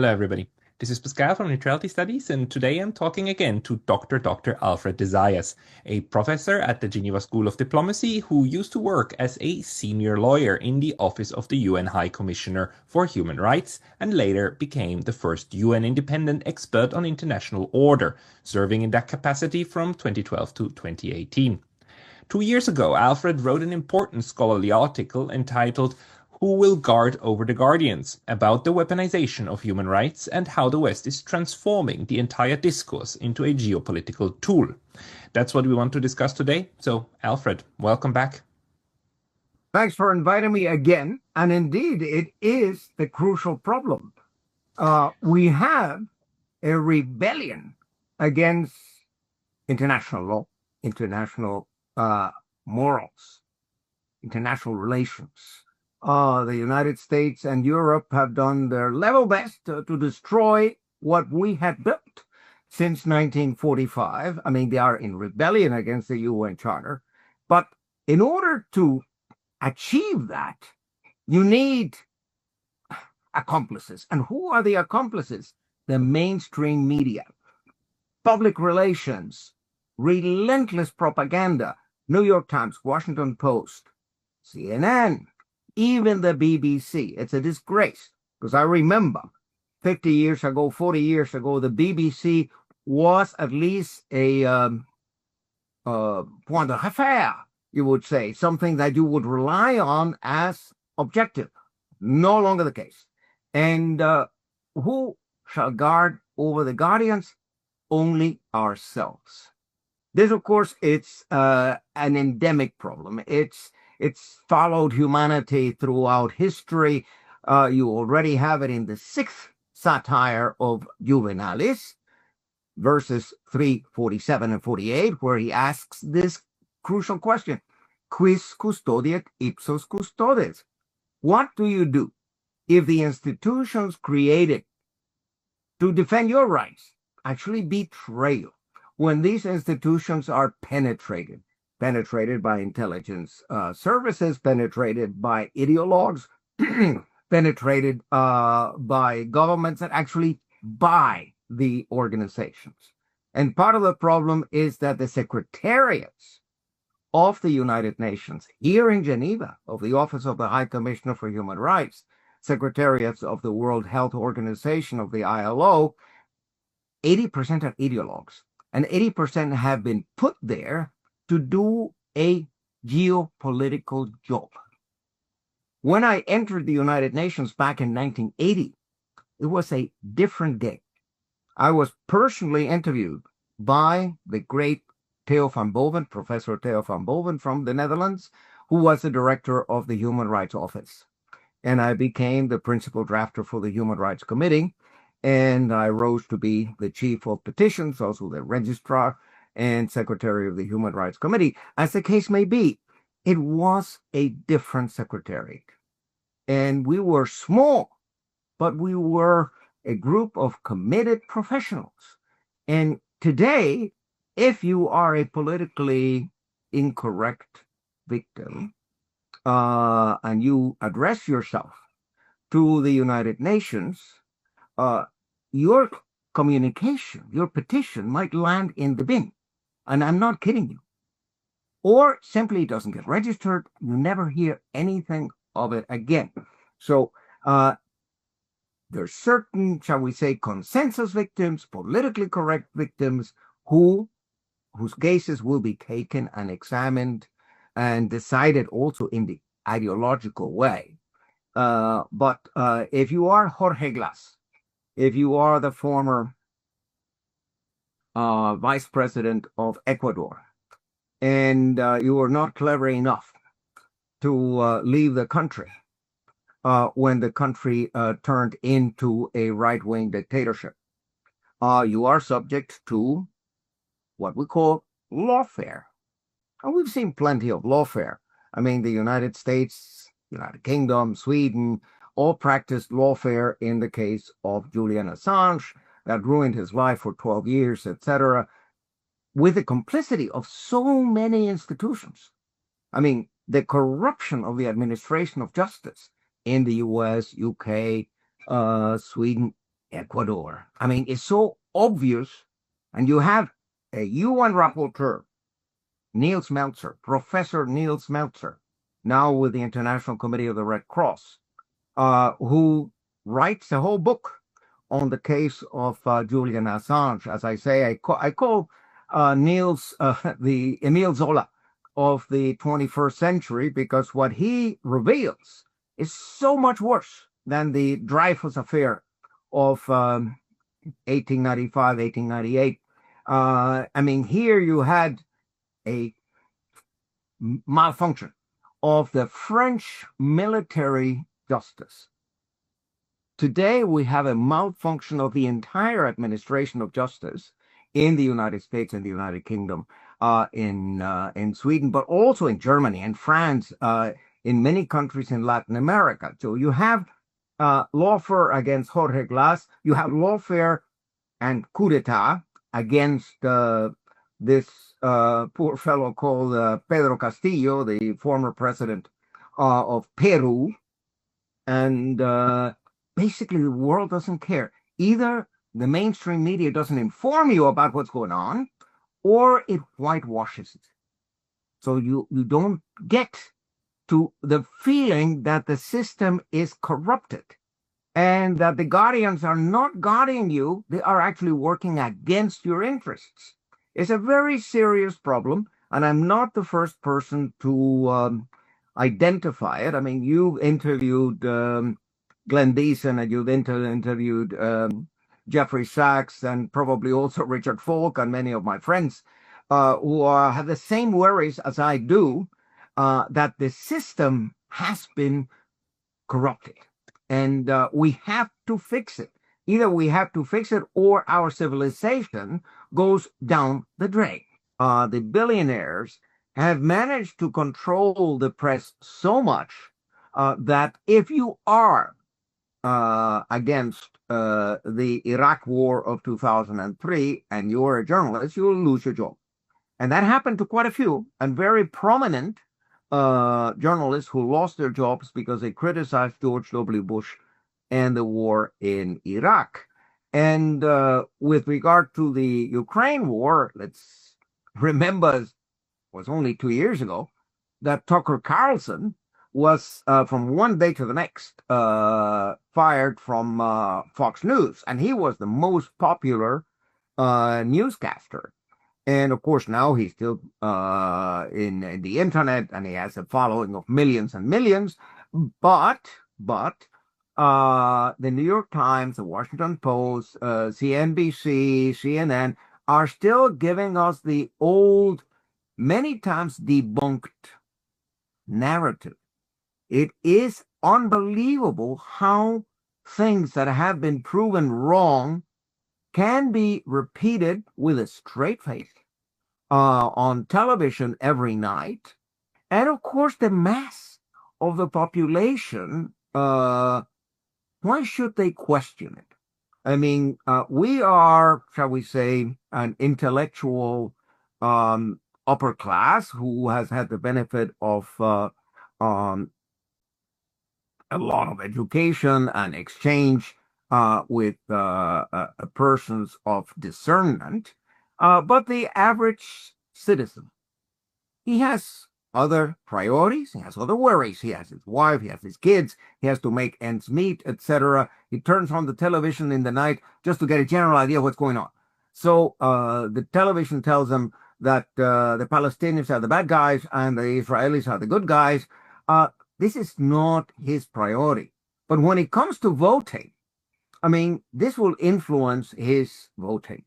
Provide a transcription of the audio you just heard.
Hello, everybody. This is Pascal from Neutrality Studies, and today I'm talking again to Dr. Alfred de Zayas, a professor at the Geneva School of Diplomacy who used to work as a senior lawyer in the Office of the UN High Commissioner for Human Rights and later became the first UN independent expert on international order, serving in that capacity from 2012 to 2018. 2 years ago, Alfred wrote an important scholarly article entitled Who Will Guard Over the Guardians about the weaponization of human rights and how the West is transforming the entire discourse into a geopolitical tool. That's what we want to discuss today. So, Alfred, welcome back. Thanks for inviting me again. And indeed, it is the crucial problem. We have a rebellion against international law, international morals, international relations. The United States and Europe have done their level best to destroy what we had built since 1945. I mean, they are in rebellion against the UN Charter. But in order to achieve that, you need accomplices. And who are the accomplices? The mainstream media, public relations, relentless propaganda, New York Times, Washington Post, CNN, even the BBC. It's a disgrace because I remember 50 years ago, 40 years ago, the BBC was at least a point d'affaire, you would say, something that you would rely on as objective. No longer the case. And who shall guard over the guardians? Only ourselves. This, of course, it's an endemic problem. It's followed humanity throughout history. You already have it in the sixth satire of Juvenalis, verses 347 and 48, where he asks this crucial question: Quis custodiet ipsos custodes? What do you do if the institutions created to defend your rights actually betray you? When these institutions are penetrated by intelligence services, penetrated by ideologues, penetrated by governments that actually buy the organizations. And part of the problem is that the secretariats of the United Nations here in Geneva, of the Office of the High Commissioner for Human Rights, secretariats of the World Health Organization, of the ILO, 80% are ideologues. And 80% have been put there to do a geopolitical job. When I entered the United Nations back in 1980, it was a different day. I was personally interviewed by the great Theo van Boven, Professor Theo van Boven from the Netherlands, who was the director of the Human Rights Office. And I became the principal drafter for the Human Rights Committee. And I rose to be the chief of petitions, also the registrar and secretary of the Human Rights Committee. As the case may be, it was a different secretariat. And we were small, but we were a group of committed professionals. And today, if you are a politically incorrect victim, and you address yourself to the United Nations, your communication, your petition might land in the bin. And I'm not kidding you. Or simply doesn't get registered. You never hear anything of it again. So there's certain, shall we say, consensus victims, politically correct victims, whose cases will be taken and examined and decided also in the ideological way. But if you are Jorge Glass, if you are the former vice president of Ecuador, and you were not clever enough to leave the country when the country turned into a right-wing dictatorship, you are subject to what we call lawfare. And we've seen plenty of lawfare. I mean, the United States, United Kingdom, Sweden, all practiced lawfare in the case of Julian Assange, that ruined his life for 12 years, etc., with the complicity of so many institutions. I mean, the corruption of the administration of justice in the US, UK, Sweden, Ecuador. I mean, it's so obvious. And you have a UN rapporteur, Niels Meltzer, Professor Niels Meltzer, now with the International Committee of the Red Cross, who writes a whole book on the case of Julian Assange. As I say, I call Niels the Emile Zola of the 21st century, because what he reveals is so much worse than the Dreyfus affair of 1895, 1898. I mean, here you had a malfunction of the French military justice. Today, we have a malfunction of the entire administration of justice in the United States and the United Kingdom, in Sweden, but also in Germany and France, in many countries in Latin America. So you have lawfare against Jorge Glass. You have lawfare and coup d'etat against this poor fellow called Pedro Castillo, the former president of Peru. And basically, the world doesn't care. Either the mainstream media doesn't inform you about what's going on, or it whitewashes it. So you don't get to the feeling that the system is corrupted and that the guardians are not guarding you, they are actually working against your interests. It's a very serious problem, and I'm not the first person to identify it. I mean, you've interviewed Glenn Beeson, and you've interviewed Jeffrey Sachs, and probably also Richard Falk, and many of my friends who have the same worries as I do, that the system has been corrupted, and we have to fix it. Either we have to fix it, or our civilization goes down the drain. The billionaires have managed to control the press so much that if you are against the Iraq war of 2003 and you're a journalist, you'll lose your job. And that happened to quite a few, and very prominent journalists who lost their jobs because they criticized George W. Bush and the war in Iraq. And with regard to the Ukraine war, let's remember, it was only 2 years ago that Tucker Carlson was from one day to the next fired from Fox News, and he was the most popular newscaster. And of course, now he's still in the internet, and he has a following of millions and millions. But the New York Times, the Washington Post, CNBC, CNN are still giving us the old, many times debunked narrative. It is unbelievable how things that have been proven wrong can be repeated with a straight face on television every night. And of course, the mass of the population, why should they question it? I mean, we are, shall we say, an intellectual upper class who has had the benefit of a lot of education and exchange with persons of discernment. But the average citizen, he has other priorities, he has other worries. He has his wife, he has his kids, he has to make ends meet, etc. He turns on the television in the night just to get a general idea of what's going on. So the television tells him that the Palestinians are the bad guys and the Israelis are the good guys. This is not his priority. But when it comes to voting, I mean, this will influence his voting.